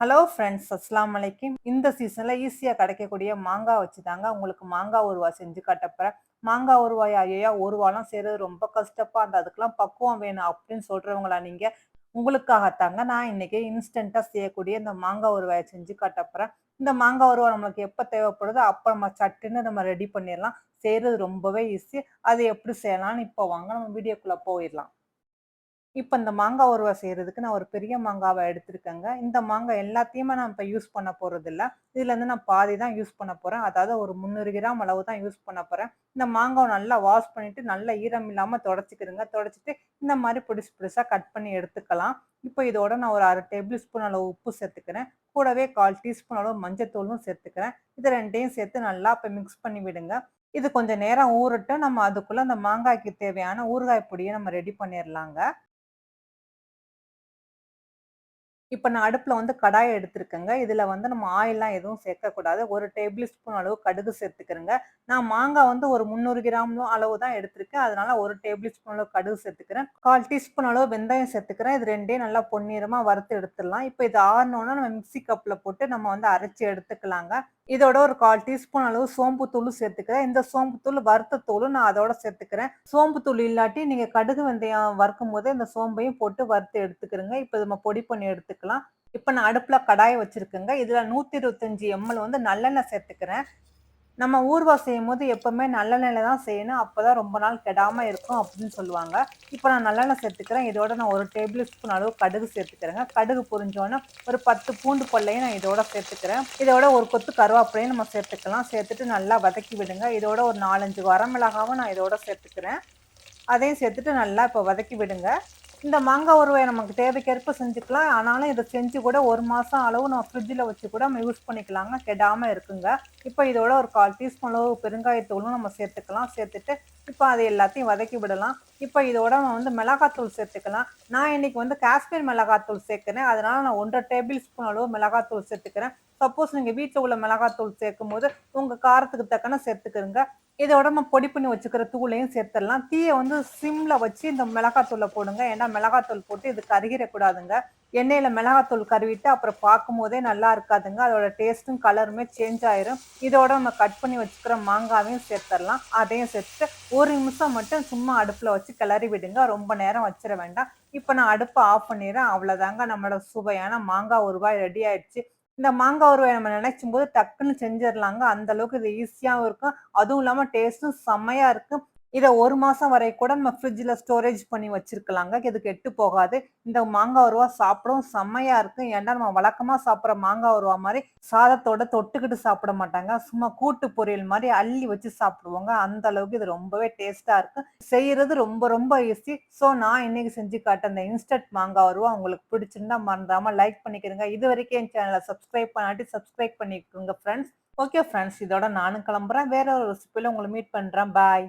Hello friends, அஸ்ஸலாமு அலைக்கும். இந்த சீசன்ல ஈஸியா கிடைக்கக்கூடிய மாங்காய் வச்சு தாங்க உங்களுக்கு மாங்காய் ஊறுகாய் செஞ்சு காட்டப் போறேன். மாங்காய் ஊறுகாயா? ஐயய்யா! ஊறுகாய்லாம் செய்றது ரொம்ப கஷ்டப்பா, அதுக்கெல்லாம் பக்குவம் வேணும் அப்படின்னு சொல்றவங்களா நீங்க? உங்களுக்காகத்தாங்க நான் இன்னைக்கு இன்ஸ்டன்ட்டா செய்யக்கூடிய இந்த மாங்காய் ஊறுகாய செஞ்சு காட்டப் போறேன். இந்த மாங்காய் ஊறுகாய் நம்மளுக்கு எப்ப தேவைப்படுதோ, அப்ப நம்ம சட்டுன்னு நம்ம ரெடி பண்ணிறலாம். செய்றது ரொம்பவே ஈஸி. அது எப்படி செய்யலாம்னு இப்போ வாங்க நம்ம வீடியோக்குள்ள போயிரலாம். இப்ப இந்த மாங்காய் ஊறுகாய் செய்றதுக்கு நான் ஒரு பெரிய மாங்காவ எடுத்திருக்கேங்க. இந்த மாங்காய் எல்லாத்தையுமே நான் இப்ப யூஸ் பண்ண போறதில்ல. இதுல இருந்து நான் பாதி தான் யூஸ் பண்ண போறேன். அதாவது ஒரு 300 கிராம் அளவு தான் யூஸ் பண்ண போறேன். இந்த மாங்காவ நல்லா வாஷ் பண்ணிட்டு, நல்லா ஈரம் இல்லாம தொடச்சுக்கிருங்க. தொடச்சுட்டு இந்த மாரி பொடிசு பொடிசா கட் பண்ணி எடுத்துக்கலாம். இப்ப இதோட நான் ஒரு 1/2 டேபிள் ஸ்பூன் அளவு உப்பு சேர்த்துக்கிறேன். கூடவே 1/4 டீஸ்பூன் அளவு மஞ்சத்தூளும் சேர்த்துக்கிறேன். இது 2யும் சேர்த்து நல்லா இப்ப மிக்ஸ் பண்ணி விடுங்க. இது கொஞ்சம் நேரம் ஊறட்டும். நம்ம அதுக்குள்ள அந்த மாங்காய்க்கு தேவையான ஊறுகாய் பொடிய நம்ம ரெடி பண்ணிறலாங்க. இப்ப நான் அடுப்புல வந்து கடாய் எடுத்திருக்கேங்க. இதுல வந்து நம்ம ஆயில்லாம் எதுவும் சேர்க்கக்கூடாது. 1 டேபிள் ஸ்பூன் அளவு கடுகு சேர்த்துக்கிறேங்க. நான் மாங்காய் வந்து ஒரு 300 கிராம் அளவு தான் எடுத்திருக்கேன். அதனால 1 டேபிள் ஸ்பூன் அளவு கடுகு சேர்த்துக்கிறேன். 1/4 டீஸ்பூன் அளவு வெந்தயம் சேர்த்துக்கிறேன். இது 2யும் நல்லா பொன்னிறமா வறுத்து எடுத்துடலாம். இப்ப இது ஆறுனோன நம்ம மிக்ஸி கப்ல போட்டு நம்ம வந்து அரைச்சு எடுத்துக்கலாங்க. இதோட ஒரு 1/4 டீஸ்பூன் அளவு சோம்பு தூள் சேர்த்துக்கிறேன். இந்த சோம்பு தூள் வறுத்த தூளும் நான் அதோட சேர்த்துக்கிறேன். சோம்பு தூள் இல்லாட்டி நீங்க கடுகு, வெந்தயம் வறுக்கும்போதே இந்த சோம்பையும் போட்டு வறுத்து எடுத்துக்கிறங்க. இப்ப நம்ம பொடி பண்ணி எடுத்துக்கலாம். இப்ப நான் அடுப்புல கடாய வச்சிருக்கேங்க. இதுல 125 எம்எல் வந்து நல்லெண்ணெய் சேர்த்துக்கிறேன். நம்ம ஊறுகாய் செய்யும்போது எப்பவுமே நல்லெண்ணெயில தான் செய்யணும். அப்பதான் ரொம்ப நாள் கெடாம இருக்கும் அப்படின்னு சொல்லுவாங்க. இப்ப நான் நல்லெண்ணெய் சேர்த்துக்கிறேன். இதோட நான் 1 டேபிள் ஸ்பூன் அளவு கடுகு சேர்த்துக்கிறேங்க. கடுகு பொரிஞ்சோனே ஒரு 10 பூண்டு பல்லையும் நான் இதோட சேர்த்துக்கிறேன். இதோட ஒரு கொத்து கருவேப்பிலையும் நம்ம சேர்த்துக்கலாம். சேர்த்துட்டு நல்லா வதக்கி விடுங்க. இதோட ஒரு 4, 5 வரமிளகாவும் நான் இதோட சேர்த்துக்கிறேன். அதையும் சேர்த்துட்டு நல்லா இப்ப வதக்கி விடுங்க. இந்த மாங்காய் ஊறுகாய நமக்கு தேவைக்கேற்ப செஞ்சுக்கலாம். ஆனாலும் இத செஞ்சு கூட 1 மாசம் அளவு நம்ம ஃப்ரிட்ஜ்ல வச்சு கூட நம்ம யூஸ் பண்ணிக்கலாங்க. கெடாம இருக்குங்க. இப்ப இதோட ஒரு 1/4 டீஸ்பூன் அளவு பெருங்காயத்தூளும் நம்ம சேர்த்துக்கலாம். சேர்த்துட்டு இப்ப அது எல்லாத்தையும் வதக்கி விடலாம். இப்ப இதோட நம்ம வந்து மிளகாத்தூள் சேர்த்துக்கலாம். நான் இன்னைக்கு வந்து காஷ்மீர் மிளகாத்தூள் சேர்க்கிறேன். அதனால நான் 1 1/2 டேபிள் ஸ்பூன் அளவு மிளகாத்தூள் சேர்த்துக்கிறேன். சப்போஸ் நீங்க வீட்ல உள்ள மிளகாத்தூள் சேர்க்கும்போது உங்க காரத்துக்கு தக்கன சேர்த்துக்கிறங்க. இதோட நம்ம பொடி பண்ணி வச்சுக்கிற தூளையும் சேர்த்துடலாம். தீய வந்து சிம்ல வச்சு இந்த மிளகாத்தூள போடுங்க. ஏன்னா மிளகாத்தூள் போட்டு இது கருகிரக்கூடாதுங்க. எண்ணெயில மிளகாத்தூள் கருவிட்டு அப்புறம் பார்க்கும்போதே நல்லா இருக்காதுங்க. அதோட டேஸ்ட்டும் கலருமே சேஞ்ச் ஆயிரும். இதோட நம்ம கட் பண்ணி வச்சுக்கிற மாங்காவையும் சேர்த்துடலாம். அதையும் சேர்த்துட்டு 1 நிமிஷம் மட்டும் சும்மா அடுப்புல வச்சு கிளறி விடுங்க. ரொம்ப நேரம் வச்சிட வேண்டாம். இப்ப நான் அடுப்ப ஆஃப் பண்ணிடுறேன். அவ்வளோதாங்க, நம்மளோட சுவையான மாங்காய் ஊறுகாய் ரெடி ஆயிடுச்சு. இந்த மாங்காய் ஊறுகாய நம்ம நினைக்கும்போது டக்குன்னு செஞ்சிடலாங்க. அந்த அளவுக்கு இது ஈஸியாவும் இருக்கும். அதுவும் இல்லாம டேஸ்ட்டும் செம்மையா இருக்கு. இத 1 மாசம் வரை கூட நம்ம ஃப்ரிட்ஜ்ல ஸ்டோரேஜ் பண்ணி வச்சிருக்கலாங்க. இது கெட்டு போகாது. இந்த மாங்காய் ஊறுகாய் சாப்பிடவும் செம்மையா இருக்கும். ஏன்னா நம்ம வழக்கமா சாப்பிடுற மாங்காய் ஊறுகாய் மாரி சாதத்தோட தொட்டுக்கிட்டு சாப்பிட மாட்டாங்க. சும்மா கூட்டு பொரியல் மாரி அள்ளி வச்சு சாப்பிடுவோங்க. அந்த அளவுக்கு இது ரொம்பவே டேஸ்ட்டா இருக்கு. செய்யறது ரொம்ப ரொம்ப ஈஸி. ஸோ நான் இன்னைக்கு செஞ்சு காட்டுன இந்த இன்ஸ்டன்ட் மாங்காய் ஊறுகாய் உங்களுக்கு பிடிச்சிருந்தா மறந்துடாம லைக் பண்ணிக்கிறங்க. இதுவரைக்கும் என் சேனல சப்ஸ்கிரைப் பண்ணாட்டி சப்ஸ்கிரைப் பண்ணிக்கோங்க ஃப்ரெண்ட்ஸ். ஓகே ஃப்ரெண்ட்ஸ், இதோட நானும் கிளம்புறேன். வேற ஒரு ரெசிபில உங்கள மீட் பண்றேன். பாய்.